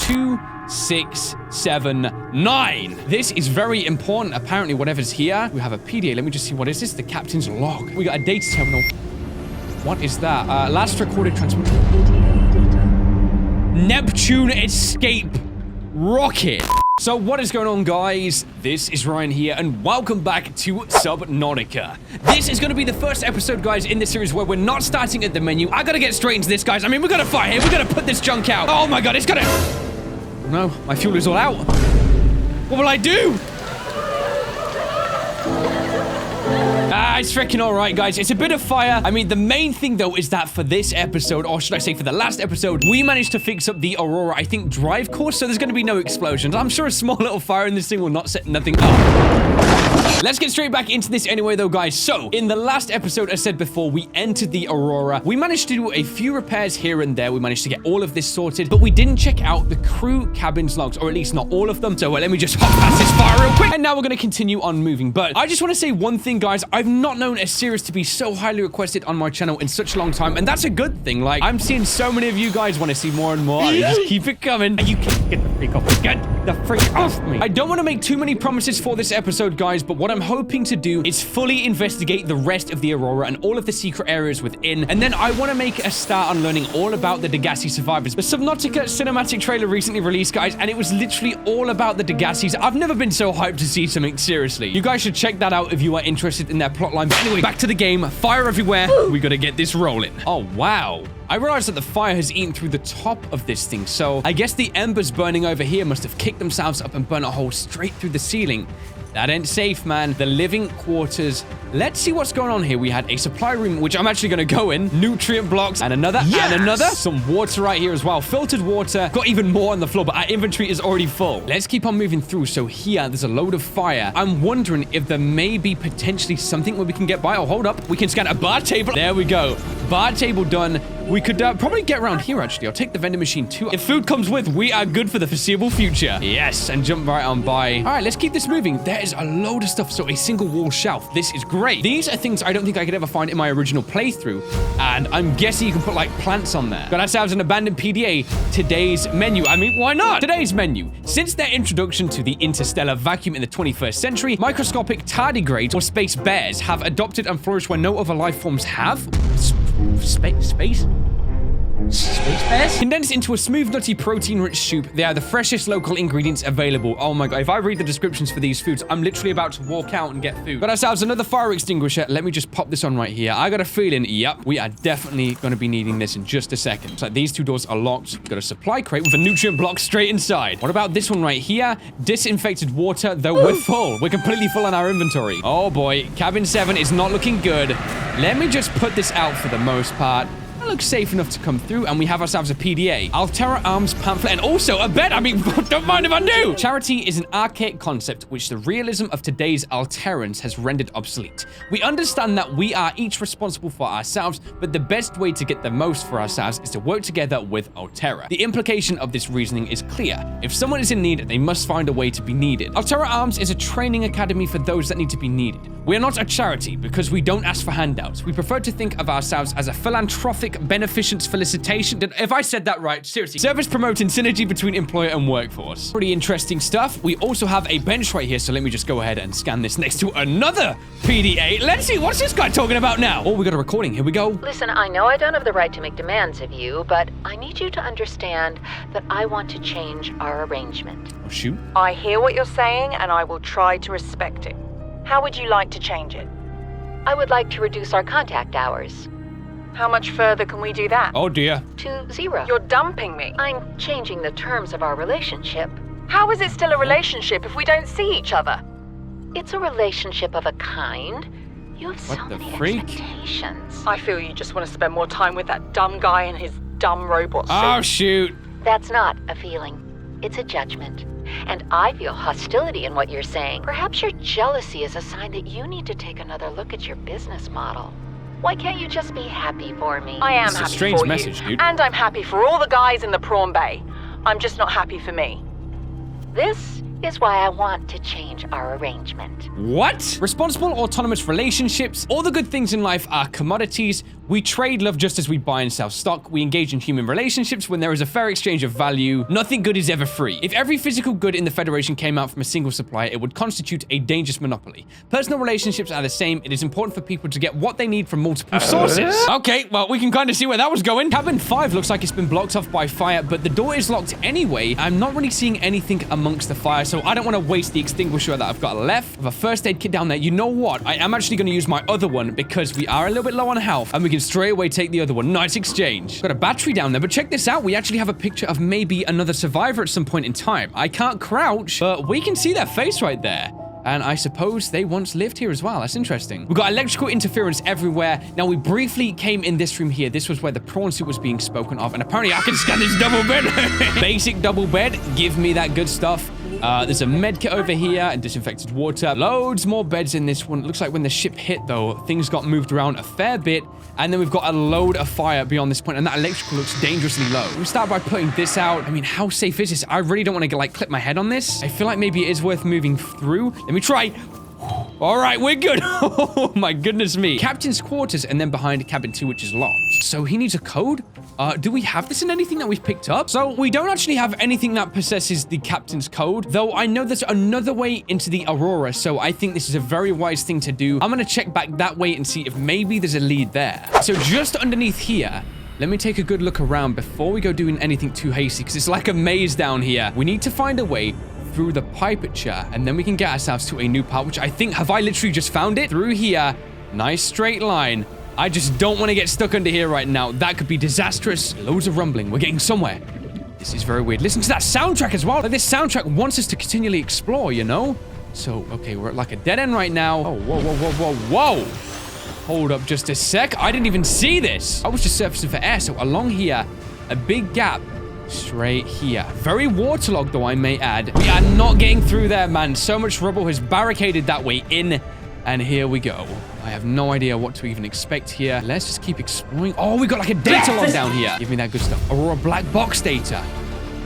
2, 6, 7, 9. This is very important. Apparently, whatever's here, we have a PDA. Let me just see. What is this? The captain's log. We got a data terminal. What is that? Last recorded transmit. Neptune escape rocket. So what is going on, guys? This is Ryan here, and welcome back to Subnautica. This is going to be the first episode, guys, in this series where we're not starting at the menu. I gotta get straight into this, guys. I mean, we gotta fight here. We gotta put this junk out. Oh my god, it's gonna... No, my fuel is all out. What will I do? It's freaking alright, guys. It's a bit of fire. I mean, the main thing, though, is that for this episode, or should I say for the last episode, we managed to fix up the Aurora, I think, drive course, so there's going to be no explosions. I'm sure a small little fire in this thing will not set nothing up. Let's get straight back into this anyway, though, guys. So, in the last episode, as said before, we entered the Aurora. We managed to do a few repairs here and there. We managed to get all of this sorted, but we didn't check out the crew cabin's logs, or at least not all of them. So, let me just hop past this fire real quick, and now we're going to continue on moving. But I just want to say one thing, guys. I've not known a series to be so highly requested on my channel in such a long time, and that's a good thing. Like, I'm seeing so many of you guys want to see more and more. I mean, just keep it coming. And you can't get the freak off me. Get the freak off me. I don't want to make too many promises for this episode, guys, but what I'm hoping to do is fully investigate the rest of the Aurora and all of the secret areas within, and then I want to make a start on learning all about the Degassi survivors. The Subnautica cinematic trailer recently released, guys, and it was literally all about the Degassis. I've never been so hyped to see something, seriously. You guys should check that out if you are interested in their plotline. But anyway, back to the game. Fire everywhere. We gotta get this rolling. Oh, wow. I realized that the fire has eaten through the top of this thing, so I guess the embers burning over here must have kicked themselves up and burnt a hole straight through the ceiling. That ain't safe, man. The living quarters. Let's see what's going on here. We had a supply room, which I'm actually going to go in. Nutrient blocks, and another, and another. Some water right here as well. Filtered water. Got even more on the floor, but our inventory is already full. Let's keep on moving through. So here, there's a load of fire. I'm wondering if there may be potentially something where we can get by. Oh, hold up. We can scan a bar table. There we go. Bar table done. We could probably get around here, actually. I'll take the vending machine, too. If food comes with, we are good for the foreseeable future. Yes, and jump right on by. All right, let's keep this moving. There is a load of stuff. So a single wall shelf. This is great. These are things I don't think I could ever find in my original playthrough. And I'm guessing you can put, like, plants on there. Got ourselves an abandoned PDA. Today's menu. I mean, why not? Today's menu. Since their introduction to the interstellar vacuum in the 21st century, microscopic tardigrades, or space bears, have adopted and flourished where no other life forms have. Space bears? Condensed into a smooth, nutty, protein-rich soup, they are the freshest local ingredients available. Oh my god, if I read the descriptions for these foods, I'm literally about to walk out and get food. Got ourselves another fire extinguisher. Let me just pop this on right here. I got a feeling, yep, we are definitely going to be needing this in just a second. So these two doors are locked. Got a supply crate with a nutrient block straight inside. What about this one right here? Disinfected water, though we're full. We're completely full on our inventory. Oh boy, cabin 7 is not looking good. Let me just put this out for the most part. Looks safe enough to come through, and we have ourselves a PDA, Altera Arms pamphlet, and also a bed. I mean, don't mind if I do. Charity is an archaic concept which the realism of today's Alterans has rendered obsolete. We understand that we are each responsible for ourselves, but the best way to get the most for ourselves is to work together with Altera. The implication of this reasoning is clear. If someone is in need, they must find a way to be needed. Altera Arms is a training academy for those that need to be needed. We are not a charity because we don't ask for handouts. We prefer to think of ourselves as a philanthropic beneficence felicitation. If I said that right, seriously. Service promoting synergy between employer and workforce. Pretty interesting stuff. We also have a bench right here, so let me just go ahead and scan this next to another PDA. Let's see, what's this guy talking about now? Oh, we got a recording. Here we go. Listen, I know I don't have the right to make demands of you, but I need you to understand that I want to change our arrangement. Oh, shoot. I hear what you're saying, and I will try to respect it. How would you like to change it? I would like to reduce our contact hours. How much further can we do that? Oh dear. To 0. You're dumping me. I'm changing the terms of our relationship. How is it still a relationship if we don't see each other? It's a relationship of a kind. You have so many expectations. I feel you just want to spend more time with that dumb guy and his dumb robot suit. Oh, shoot. That's not a feeling. It's a judgment. And I feel hostility in what you're saying. Perhaps your jealousy is a sign that you need to take another look at your business model. Why can't you just be happy for me? I am It's a happy strange for message, you. dude. And I'm happy for all the guys in the prawn bay. I'm just not happy for me. This is why I want to change our arrangement. What? Responsible autonomous relationships. All the good things in life are commodities. We trade love just as we buy and sell stock. We engage in human relationships when there is a fair exchange of value. Nothing good is ever free. If every physical good in the Federation came out from a single supplier, it would constitute a dangerous monopoly. Personal relationships are the same. It is important for people to get what they need from multiple sources. Okay, well, we can kind of see where that was going. Cabin 5 looks like it's been blocked off by fire, but the door is locked anyway. I'm not really seeing anything amongst the fire, so I don't want to waste the extinguisher that I've got left. With a first aid kit down there, you know what? I am actually going to use my other one because we are a little bit low on health, and we can straight away take the other one. Nice exchange. Got a battery down there, but check this out. We actually have a picture of maybe another survivor at some point in time. I can't crouch, but we can see their face right there. And I suppose they once lived here as well. That's interesting. We've got electrical interference everywhere. Now, we briefly came in this room here. This was where the prawn suit was being spoken of. And apparently, I can scan this double bed. Basic double bed. Give me that good stuff. There's a med kit over here and disinfected water. Loads more beds in this one. It looks like when the ship hit, though, things got moved around a fair bit. And then we've got a load of fire beyond this point, and that electrical looks dangerously low. We start by putting this out. I mean, how safe is this? I really don't want to, like, clip my head on this. I feel like maybe it is worth moving through. Let me try. All right, we're good. Oh, my goodness me. Captain's quarters, and then behind cabin 2, which is locked. So he needs a code? Do we have this in anything that we've picked up? So we don't actually have anything that possesses the captain's code, though I know there's another way into the Aurora, so I think this is a very wise thing to do. I'm going to check back that way and see if maybe there's a lead there. So just underneath here, let me take a good look around before we go doing anything too hasty, because it's like a maze down here. We need to find a way through the pipature, and then we can get ourselves to a new part, which I think, have I literally just found it? Through here, nice straight line. I just don't want to get stuck under here right now. That could be disastrous. Loads of rumbling. We're getting somewhere. This is very weird. Listen to that soundtrack as well. Like, this soundtrack wants us to continually explore, you know? So, okay, we're at like a dead end right now. Oh, whoa, whoa, whoa, whoa, whoa. Hold up just a sec. I didn't even see this. I was just surfacing for air. So along here, a big gap straight here. Very waterlogged, though, I may add. We are not getting through there, man. So much rubble has barricaded that way in. And here we go. I have no idea what to even expect here. Let's just keep exploring. Oh, we got like a data log down here. Give me that good stuff. Aurora black box data.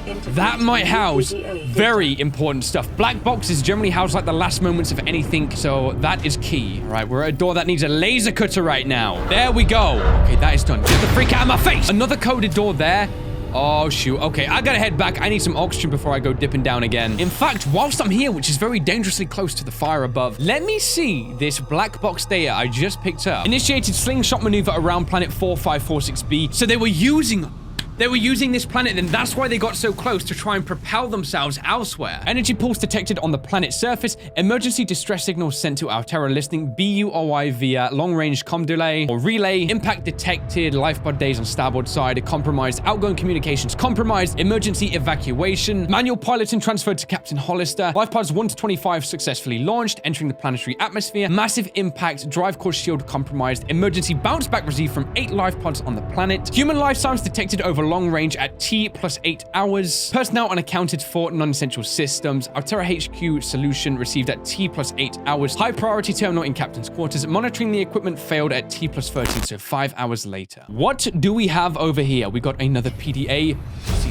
That might house very important stuff. Black boxes generally house like the last moments of anything, so that is key. All right, we're at a door that needs a laser cutter right now. There we go. Okay, that is done. Get the freak out of my face. Another coded door there. Oh, shoot. Okay, I gotta head back. I need some oxygen before I go dipping down again. In fact, whilst I'm here, which is very dangerously close to the fire above, let me see this black box data I just picked up. Initiated slingshot maneuver around planet 4546b. So they were using this planet, and that's why they got so close, to try and propel themselves elsewhere. Energy pulse detected on the planet's surface. Emergency distress signals sent to our terror listing, BUOI via long-range comm delay or relay. Impact detected. Lifepod days on starboard side compromised. Outgoing communications compromised. Emergency evacuation. Manual piloting transferred to Captain Hollister. Lifepods 1 to 25 successfully launched, entering the planetary atmosphere. Massive impact. Drive core shield compromised. Emergency bounce back received from 8 lifepods on the planet. Human life signs detected over long range at T plus 8 hours. Personnel unaccounted for non-essential systems. Altera HQ solution received at T plus 8 hours. High priority terminal in captain's quarters. Monitoring the equipment failed at T plus 13, so 5 hours later. What do we have over here? We got another PDA.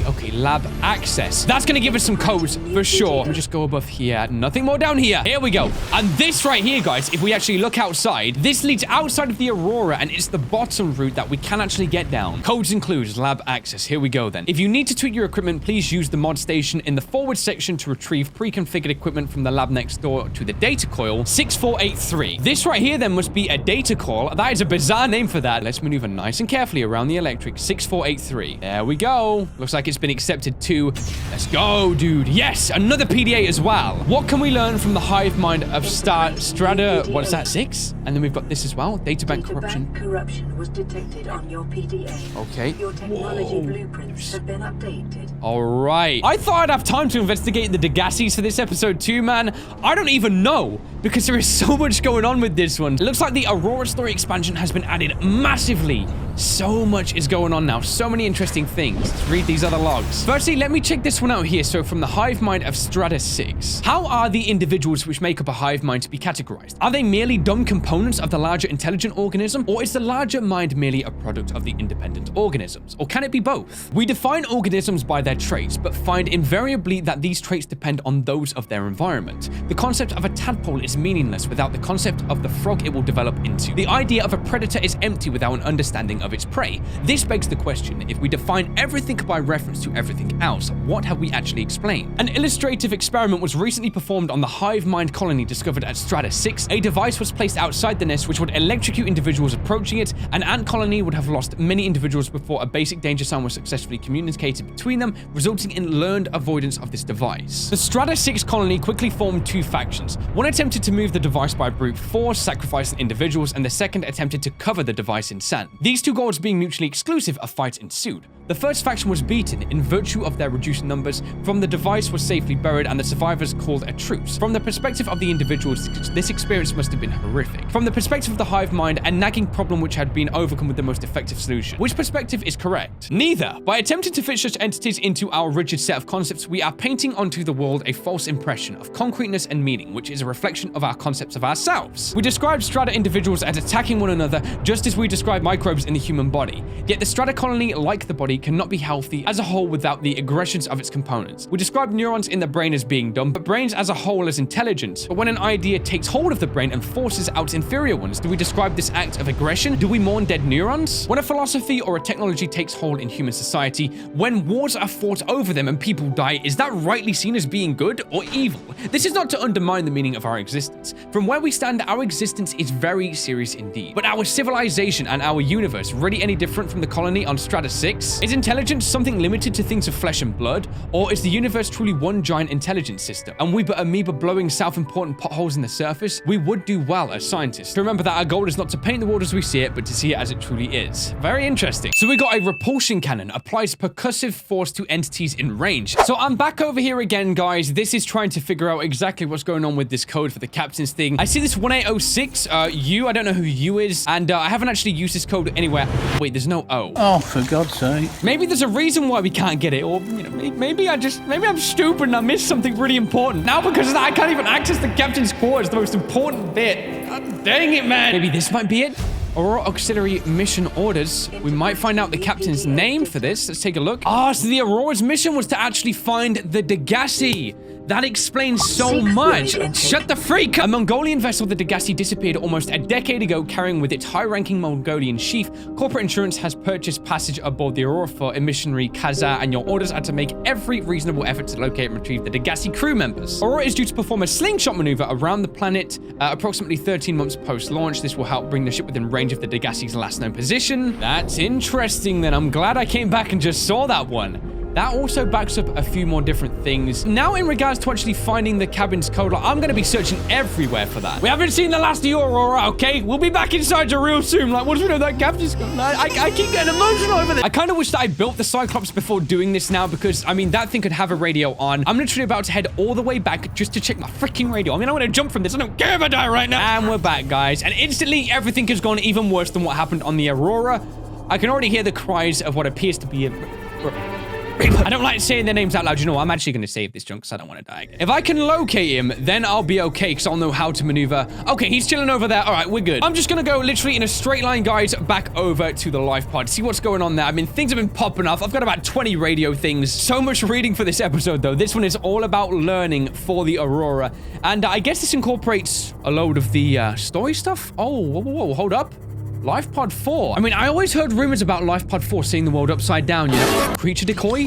Okay, lab access. That's gonna give us some codes for sure. Let me just go above here. Nothing more down here. Here we go. And this right here, guys, if we actually look outside, this leads outside of the Aurora, and it's the bottom route that we can actually get down. Codes include lab access. Here we go then. If you need to tweak your equipment, please use the mod station in the forward section to retrieve pre-configured equipment from the lab next door to the data coil 6483. This right here then must be a data coil. That is a bizarre name for that. Let's maneuver nice and carefully around the electric 6483. There we go. Looks like it's been accepted too. Let's go, dude. Yes, another PDA as well. What can we learn from the hive mind of Strata? What is that, 6? And then we've got this as well. Databank corruption. Corruption was detected on your PDA. Okay. Your technology blueprints have been updated. All right. I thought I'd have time to investigate the Degassis for this episode too, man. I don't even know because there is so much going on with this one. It looks like the Aurora story expansion has been added massively. So much is going on now. So many interesting things. Let's read these other logs. Firstly, let me check this one out here. So from the hive mind of Strata 6. How are the individuals which make up a hive mind to be categorized? Are they merely dumb components of the larger intelligent organism? Or is the larger mind merely a product of the independent organisms? Or can it be both? We define organisms by their traits, but find invariably that these traits depend on those of their environment. The concept of a tadpole is meaningless without the concept of the frog it will develop into. The idea of a predator is empty without an understanding of its prey. This begs the question, if we define everything by reference to everything else, what have we actually explained? An illustrative experiment was recently performed on the hive mind colony discovered at Strata 6. A device was placed outside the nest which would electrocute individuals approaching it. An ant colony would have lost many individuals before a basic danger sign was successfully communicated between them, resulting in learned avoidance of this device. The Strata 6 colony quickly formed two factions. One attempted to move the device by brute force, sacrificing individuals, and the second attempted to cover the device in sand. These two goals being mutually exclusive, a fight ensued. The first faction was beaten in virtue of their reduced numbers. From the device was safely buried and the survivors called a truce. From the perspective of the individuals, this experience must have been horrific. From the perspective of the hive mind, a nagging problem which had been overcome with the most effective solution. Which perspective is correct? Neither. By attempting to fit such entities into our rigid set of concepts, we are painting onto the world a false impression of concreteness and meaning, which is a reflection of our concepts of ourselves. We describe strata individuals as attacking one another just as we describe microbes in the human body. Yet the strata colony, like the body, cannot be healthy as a whole without the aggressions of its components. We describe neurons in the brain as being dumb, but brains as a whole as intelligent. But when an idea takes hold of the brain and forces out inferior ones, do we describe this act of aggression? Do we mourn dead neurons? When a philosophy or a technology takes hold in human society, when wars are fought over them and people die, is that rightly seen as being good or evil? This is not to undermine the meaning of our existence. From where we stand, our existence is very serious indeed. But our civilization and our universe really any different from the colony on Strata 6? Is intelligence something limited to things of flesh and blood? Or is the universe truly one giant intelligence system? And we but amoeba blowing self-important potholes in the surface? We would do well as scientists to remember that our goal is not to paint the world as we see it, but to see it as it truly is. Very interesting. So we got a repulsion cannon, applies percussive force to entities in range. So I'm back over here again, guys. This is trying to figure out exactly what's going on with this code for the captain's thing. I see this 1806, U, I don't know who U is, and I haven't actually used this code anywhere. Wait, there's no O. Oh, for God's sake. Maybe there's a reason why we can't get it, or, you know, maybe I'm stupid and I missed something really important. Now because of that, I can't even access the captain's quarters, the most important bit. God dang it, man. Maybe this might be it. Aurora Auxiliary Mission Orders. We might find out the captain's name for this. Let's take a look. So the Aurora's mission was to actually find the Degassi. That explains so much. Shut the freak up. A Mongolian vessel, the Degassi, disappeared almost a decade ago, carrying with its high-ranking Mongolian chief. Corporate insurance has purchased passage aboard the Aurora for a missionary Kaza, and your orders are to make every reasonable effort to locate and retrieve the Degassi crew members. Aurora is due to perform a slingshot maneuver around the planet approximately 13 months post-launch. This will help bring the ship within range of the Degassi's last known position. That's interesting then. I'm glad I came back and just saw that one. That also backs up a few more different things. Now, in regards to actually finding the cabin's code, I'm going to be searching everywhere for that. We haven't seen the last of you, Aurora, okay? We'll be back inside you real soon. Like, once we know that captain's code, I keep getting emotional over this. I kind of wish that I built the Cyclops before doing this now, because, I mean, that thing could have a radio on. I'm literally about to head all the way back just to check my freaking radio. I mean, I want to jump from this. I don't care if I die right now. And we're back, guys. And instantly, everything has gone even worse than what happened on the Aurora. I can already hear the cries of what appears to be a... I don't like saying their names out loud. You know, I'm actually going to save this junk because I don't want to die again. If I can locate him, then I'll be okay because I'll know how to maneuver. Okay, he's chilling over there. All right, we're good. I'm just going to go literally in a straight line, guys, back over to the life pod. See what's going on there. I mean, things have been popping off. I've got about 20 radio things. So much reading for this episode, though. This one is all about learning for the Aurora. And I guess this incorporates a load of the story stuff. Oh, whoa, hold up. Life Pod 4. I mean, I always heard rumors about Life Pod 4 seeing the world upside down, you know? Creature decoy?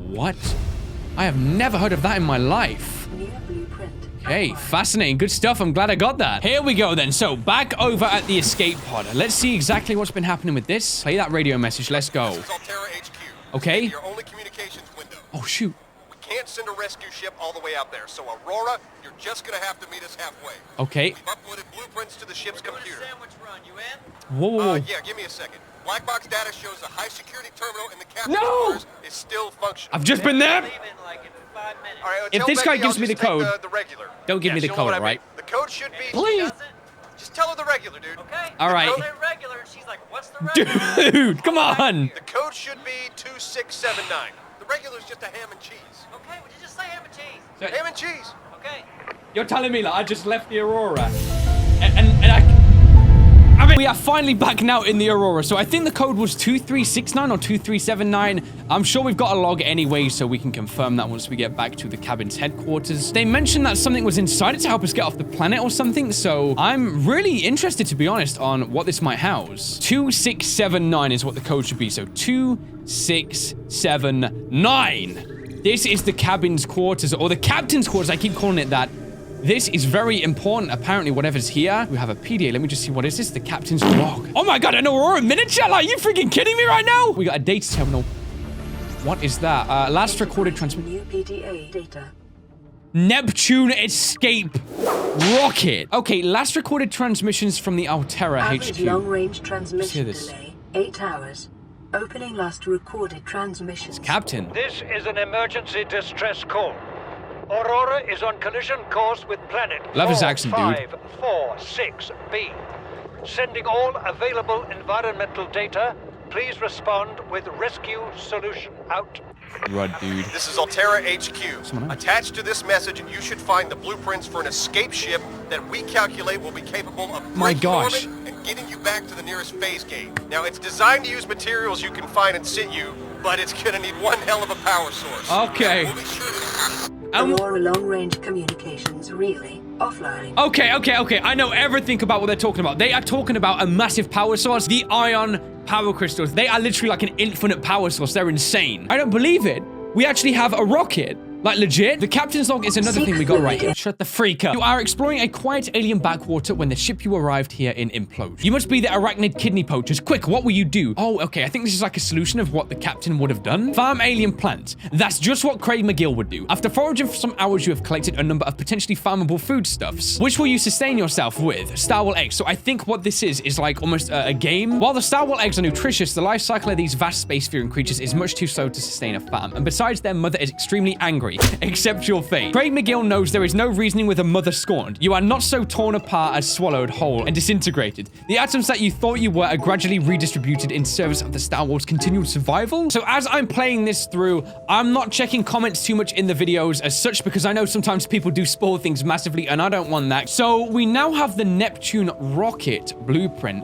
What? I have never heard of that in my life. Okay, fascinating. Good stuff. I'm glad I got that. Here we go then. So, back over at the escape pod. Let's see exactly what's been happening with this. Play that radio message. Let's go. This is Altera HQ. Okay. Your only communications window. Oh, shoot. Can't send a rescue ship all the way out there, so Aurora, you're just gonna have to meet us halfway. Okay. We've uploaded blueprints to the ship's computer. Whoa. Yeah, give me a second. Black box data shows a high security terminal in the captain's No! quarters is still functional. I've just been there. All right, If tell this guy Becky gives I'll me the just take code, the regular. don't give me the she'll know code, what I mean. right? The code should be. Please. Just tell her the regular, dude. Okay. All right. They're regular, and she's like, "What's the regular?" Dude, come on. The code should be 2679. The regular is just a ham and cheese. Okay, would you just say ham and cheese? Ham and cheese. Okay. You're telling me that I just left the Aurora, and I mean, we are finally back now in the Aurora. So I think the code was 2369 or 2379. I'm sure we've got a log anyway, so we can confirm that once we get back to the cabin's headquarters. They mentioned that something was inside it to help us get off the planet or something. So I'm really interested, to be honest, on what this might house. 2679 is what the code should be. So 2679. This is the cabin's quarters, or the captain's quarters. I keep calling it that. This is very important, apparently, whatever's here. We have a PDA. Let me just see. What is this? The captain's log. Oh my god, an Aurora miniature? Like, are you freaking kidding me right now? We got a data terminal. What is that? Last recorded transmission. New PDA data. Neptune escape rocket. Okay, last recorded transmissions from the Altera Average HQ. long-range transmission this. delay, 8 hours. Opening last recorded transmissions. Captain. This is an emergency distress call. Aurora is on collision course with planet Love his accent, dude. 4546b. Sending all available environmental data. Please respond with rescue solution out. Rud, dude. This is Altera HQ. Someone else. Attached to this message, you should find the blueprints for an escape ship that we calculate will be capable of My breaking gosh. orbit and getting you back to the nearest phase gate. Now, it's designed to use materials you can find in situ, but it's gonna need one hell of a power source. Okay. We'll be sure to... Aurora long-range communications really offline. Okay. I know everything about what they're talking about. They are talking about a massive power source, the ion power crystals. They are literally like an infinite power source. They're insane. I don't believe it. We actually have a rocket. Like, legit? The captain's log is another thing we got right here. Shut the freak up. You are exploring a quiet alien backwater when the ship you arrived here in implodes. You must be the arachnid kidney poachers. Quick, what will you do? Oh, okay, I think this is like a solution of what the captain would have done. Farm alien plants. That's just what Craig McGill would do. After foraging for some hours, you have collected a number of potentially farmable foodstuffs. Which will you sustain yourself with? Starwell eggs. So I think what this is like almost a game. While the Starwell eggs are nutritious, the life cycle of these vast spacefaring creatures is much too slow to sustain a farm. And besides, their mother is extremely angry. Accept your fate. Craig McGill knows there is no reasoning with a mother scorned. You are not so torn apart as swallowed whole and disintegrated. The atoms that you thought you were are gradually redistributed in service of the Star Wars' continued survival. So as I'm playing this through, I'm not checking comments too much in the videos as such, because I know sometimes people do spoil things massively and I don't want that. So we now have the Neptune rocket blueprint,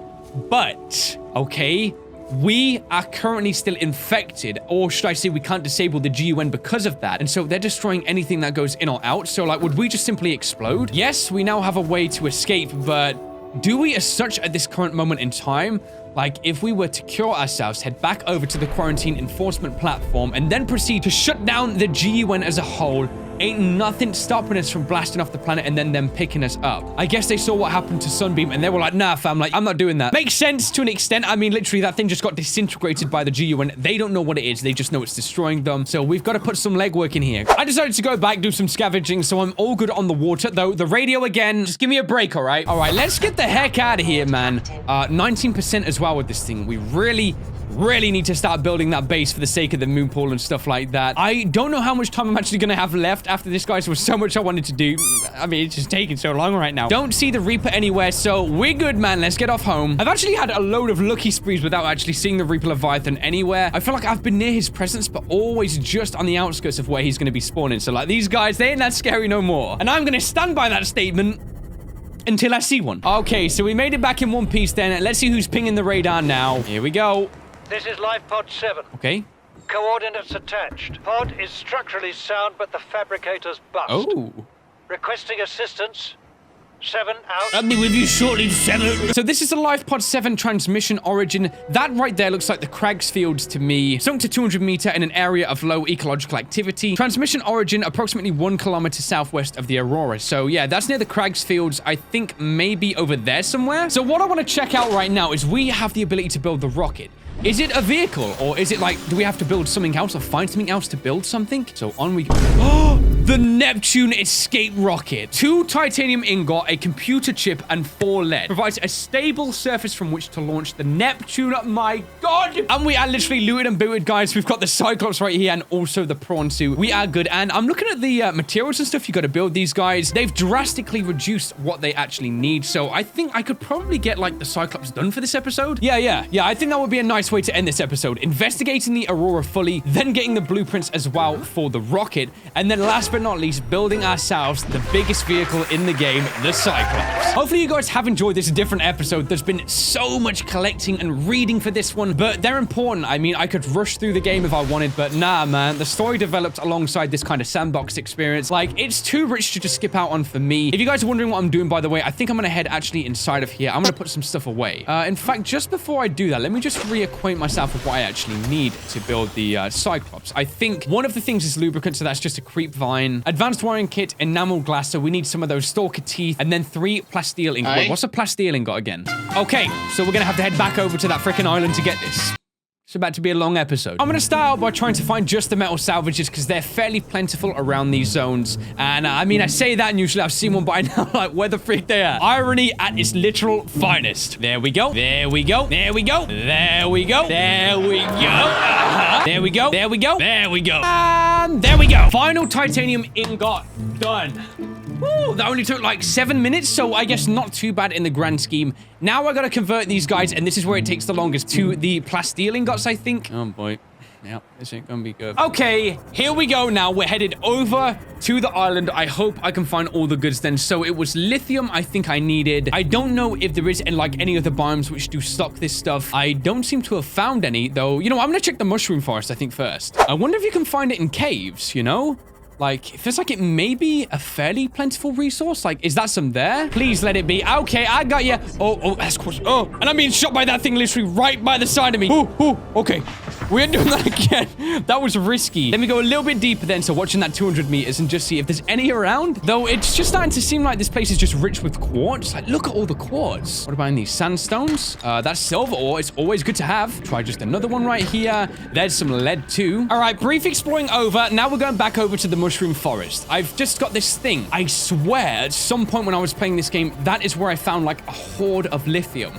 but okay, we are currently still infected, or should I say we can't disable the GUN because of that. And so they're destroying anything that goes in or out. So like, would we just simply explode? Yes, we now have a way to escape, but do we as such at this current moment in time? Like, if we were to cure ourselves, head back over to the quarantine enforcement platform, and then proceed to shut down the GUN as a whole, ain't nothing stopping us from blasting off the planet and then them picking us up. I guess they saw what happened to Sunbeam and they were like, nah, fam, like, I'm not doing that. Makes sense to an extent. I mean, literally, that thing just got disintegrated by the GUN. They don't know what it is. They just know it's destroying them. So we've got to put some legwork in here. I decided to go back, do some scavenging, so I'm all good on the water, though. The radio again, just give me a break, all right? All right, let's get the heck out of here, man. 19% as well with this thing. We really need to start building that base for the sake of the moon pool and stuff like that. I don't know how much time I'm actually going to have left after this, guys. There was so much I wanted to do. I mean, it's just taking so long right now. Don't see the Reaper anywhere, so we're good, man. Let's get off home. I've actually had a load of lucky sprees without actually seeing the Reaper Leviathan anywhere. I feel like I've been near his presence, but always just on the outskirts of where he's going to be spawning. So, like, these guys, they ain't that scary no more. And I'm going to stand by that statement until I see one. Okay, so we made it back in one piece then. Let's see who's pinging the radar now. Here we go. This is Life Pod 7. Okay. Coordinates attached. Pod is structurally sound, but the fabricator's bust. Oh. Requesting assistance. 7 out. I'll be with you shortly, 7. So this is the LifePod 7 transmission origin. That right there looks like the Crags Fields to me. Sunk to 200 meter in an area of low ecological activity. Transmission origin approximately 1 kilometer southwest of the Aurora. So yeah, that's near the Crags Fields. I think maybe over there somewhere. So what I want to check out right now is we have the ability to build the rocket. Is it a vehicle, or is it like, do we have to build something else or find something else to build something? So on we go. Oh, the Neptune escape rocket. 2 titanium ingot, a computer chip, and 4 lead. Provides a stable surface from which to launch the Neptune. My God. And we are literally looted and booted, guys. We've got the Cyclops right here and also the prawn suit. We are good. And I'm looking at the materials and stuff you got to build these guys. They've drastically reduced what they actually need. So I think I could probably get like the Cyclops done for this episode. Yeah. I think that would be a nice way to end this episode. Investigating the Aurora fully, then getting the blueprints as well for the rocket. And then last but not least, building ourselves the biggest vehicle in the game, the Cyclops. Hopefully you guys have enjoyed this different episode. There's been so much collecting and reading for this one, but they're important. I mean, I could rush through the game if I wanted, but nah, man. The story developed alongside this kind of sandbox experience. Like, it's too rich to just skip out on for me. If you guys are wondering what I'm doing, by the way, I think I'm gonna head actually inside of here. I'm gonna put some stuff away. In fact, just before I do that, let me just reacquaint myself with what I actually need to build the Cyclops. I think one of the things is lubricant, so that's just a creep vine. Advanced wiring kit, enamel glass, so we need some of those stalker teeth, and then 3 plasteel ingot. Wait, what's a plasteel ingot again? Okay, so we're gonna have to head back over to that freaking island to get this. It's about to be a long episode. I'm going to start out by trying to find just the metal salvages because they're fairly plentiful around these zones. And I mean, I say that and usually I've seen one by now, like where the freak they are. Irony at its literal finest. There we go. There we go. There we go. There we go. There we go. There we go. There we go. There we go. And there we go. Final titanium ingot done. Woo, that only took like 7 minutes, so I guess not too bad in the grand scheme. Now I gotta convert these guys, and this is where it takes the longest, to the plasteel ingots, I think. Oh boy. Yeah, this ain't gonna be good. Okay, here we go now. We're headed over to the island. I hope I can find all the goods then. So it was lithium I think I needed. I don't know if there is like any other biomes which do stock this stuff. I don't seem to have found any, though. You know, I'm gonna check the mushroom forest, I think, first. I wonder if you can find it in caves, you know? Like, it feels like it may be a fairly plentiful resource. Like, is that some there? Please let it be. Okay, I got you. Oh, that's close. Oh, and I'm being shot by that thing literally right by the side of me. Oh, okay. We're doing that again. That was risky. Let me go a little bit deeper then, so watching that 200 meters and just see if there's any around. Though it's just starting to seem like this place is just rich with quartz. Like, look at all the quartz. What about in these sandstones? That's silver ore. It's always good to have. Try just another one right here. There's some lead too. All right, brief exploring over. Now we're going back over to the mushroom forest. I've just got this thing. I swear at some point when I was playing this game, that is where I found like a horde of lithium.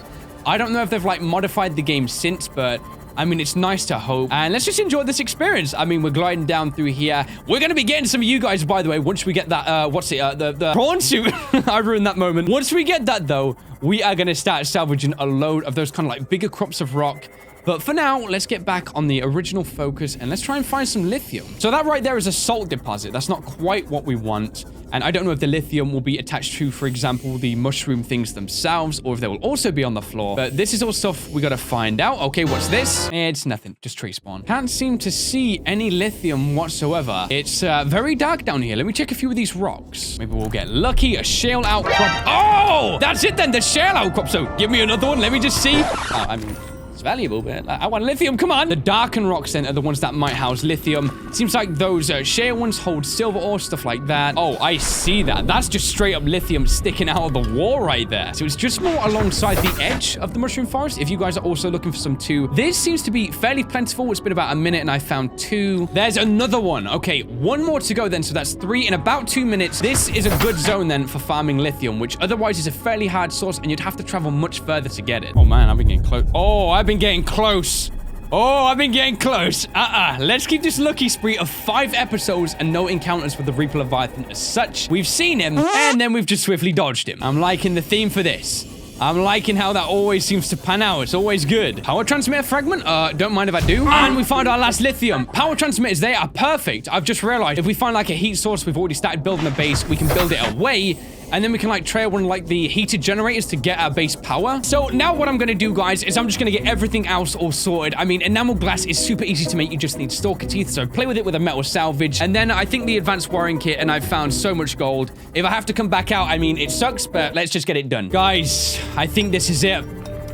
I don't know if they've like modified the game since, but I mean, it's nice to hope. And let's just enjoy this experience. I mean, we're gliding down through here. We're going to be getting some of you guys, by the way, once we get that, the prawn suit. I ruined that moment. Once we get that, though, we are going to start salvaging a load of those kind of like bigger crops of rock. But for now, let's get back on the original focus and let's try and find some lithium. So that right there is a salt deposit. That's not quite what we want. And I don't know if the lithium will be attached to, for example, the mushroom things themselves, or if they will also be on the floor. But this is all stuff we got to find out. Okay, what's this? It's nothing. Just tree spawn. Can't seem to see any lithium whatsoever. It's very dark down here. Let me check a few of these rocks. Maybe we'll get lucky. A shale outcrop. Oh, that's it then. The shale outcrop. So give me another one. Let me just see. I mean, it's valuable, but I want lithium. Come on. The darkened rocks then are the ones that might house lithium. Seems like those shale ones hold silver ore, stuff like that. Oh, I see that. That's just straight up lithium sticking out of the wall right there. So it's just more alongside the edge of the mushroom forest. If you guys are also looking for some too. This seems to be fairly plentiful. It's been about a minute and I found 2. There's another one. Okay, 1 more to go then. So that's 3 in about 2 minutes. This is a good zone then for farming lithium, which otherwise is a fairly hard source and you'd have to travel much further to get it. Oh man, I've been getting close. Oh, I've been getting close. Oh, I've been getting close. Let's keep this lucky spree of 5 episodes and no encounters with the Reaper Leviathan as such. We've seen him, and then we've just swiftly dodged him. I'm liking the theme for this. I'm liking how that always seems to pan out. It's always good. Power transmitter fragment? Don't mind if I do. And we found our last lithium. Power transmitters, they are perfect. I've just realized if we find like a heat source, we've already started building a base, we can build it away. And then we can like trail one like the heated generators to get our base power. So now what I'm going to do, guys, is I'm just going to get everything else all sorted. I mean, enamel glass is super easy to make. You just need stalker teeth. So play with it with a metal salvage. And then I think the advanced wiring kit, and I've found so much gold. If I have to come back out, I mean, it sucks, but let's just get it done. Guys, I think this is it.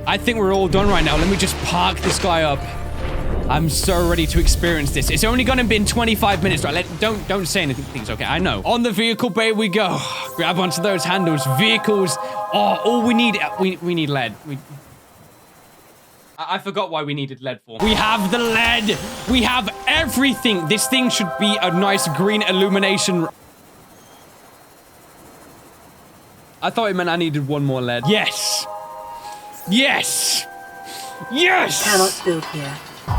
I think we're all done right now. Let me just park this guy up. I'm so ready to experience this. It's only gonna be in 25 minutes, right? Don't say anything, please, okay? I know. On the vehicle bay we go. Grab onto those handles. Vehicles. Oh, all we need, we need lead. I forgot why we needed lead for. We have the lead. We have everything. This thing should be a nice green illumination. I thought it meant I needed one more lead. Yes. Yes. Yes. Cannot build here.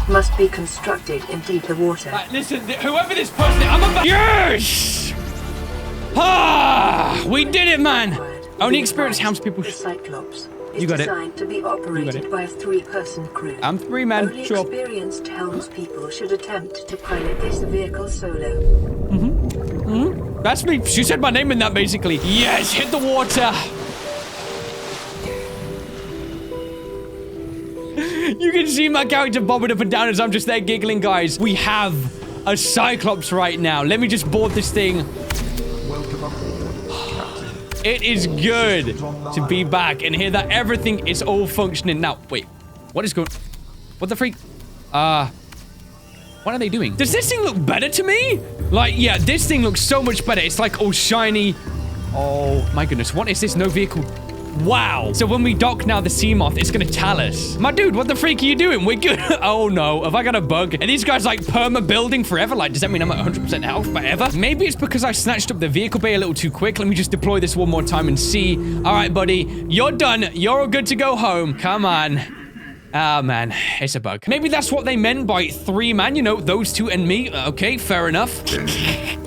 Must be constructed in deeper water. Listen, whoever this person is, I'm about. Yes. Ah, we did it, man. Only experienced townspeople. The Cyclops You is got it. designed to be operated by a 3-person crew. I'm 3, man. Only Sure. experienced townspeople should attempt to pilot this vehicle solo. That's me. She said my name in that, basically. Yes, hit the water. You can see my character bobbing up and down as I'm just there giggling, guys. We have a Cyclops right now. Let me just board this thing. It is good to be back and hear that everything is all functioning. Now, wait. What is going... What the freak? What are they doing? Does this thing look better to me? Like, yeah, this thing looks so much better. It's like all shiny. Oh, my goodness. What is this? No vehicle. Wow. So when we dock now the Seamoth, it's gonna tell us. My dude, what the freak are you doing? We're good. Oh no, have I got a bug? And these guys like perma-building forever? Like, does that mean I'm at 100% health forever? Maybe it's because I snatched up the vehicle bay a little too quick. Let me just deploy this one more time and see. All right, buddy, you're done. You're all good to go home. Come on. Ah, man, it's a bug. Maybe that's what they meant by 3 man, you know, those 2 and me. Okay, fair enough.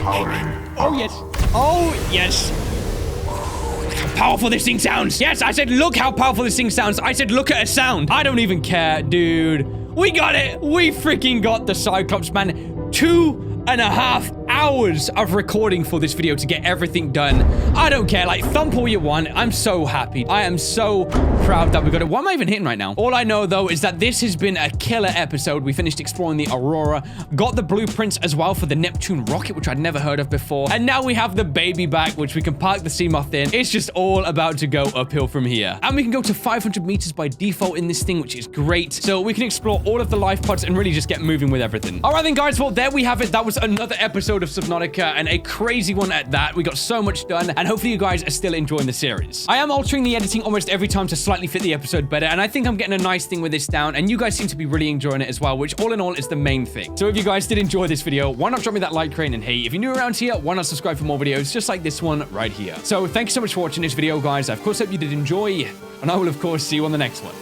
Oh, yes. Oh, yes. Look how powerful this thing sounds. Yes, I said, look how powerful this thing sounds. I said, look at a sound. I don't even care, dude. We got it. We freaking got the Cyclops, man. 2.5 hours of recording for this video to get everything done. I don't care. Like, thump all you want. I'm so happy. I am so proud that we got it. What am I even hitting right now? All I know, though, is that this has been a killer episode. We finished exploring the Aurora, got the blueprints as well for the Neptune rocket, which I'd never heard of before. And now we have the baby back, which we can park the Seamoth in. It's just all about to go uphill from here. And we can go to 500 meters by default in this thing, which is great. So we can explore all of the life pods and really just get moving with everything. All right, then, guys. Well, there we have it. That was another episode of Subnautica, and a crazy one at that. We got so much done, and hopefully you guys are still enjoying the series. I am altering the editing almost every time to slightly fit the episode better, and I think I'm getting a nice thing with this down, and you guys seem to be really enjoying it as well, which all in all is the main thing. So if you guys did enjoy this video, why not drop me that like crane, and hey, if you're new around here, why not subscribe for more videos just like this one right here. So thank you so much for watching this video, guys. I of course hope you did enjoy, and I will of course see you on the next one.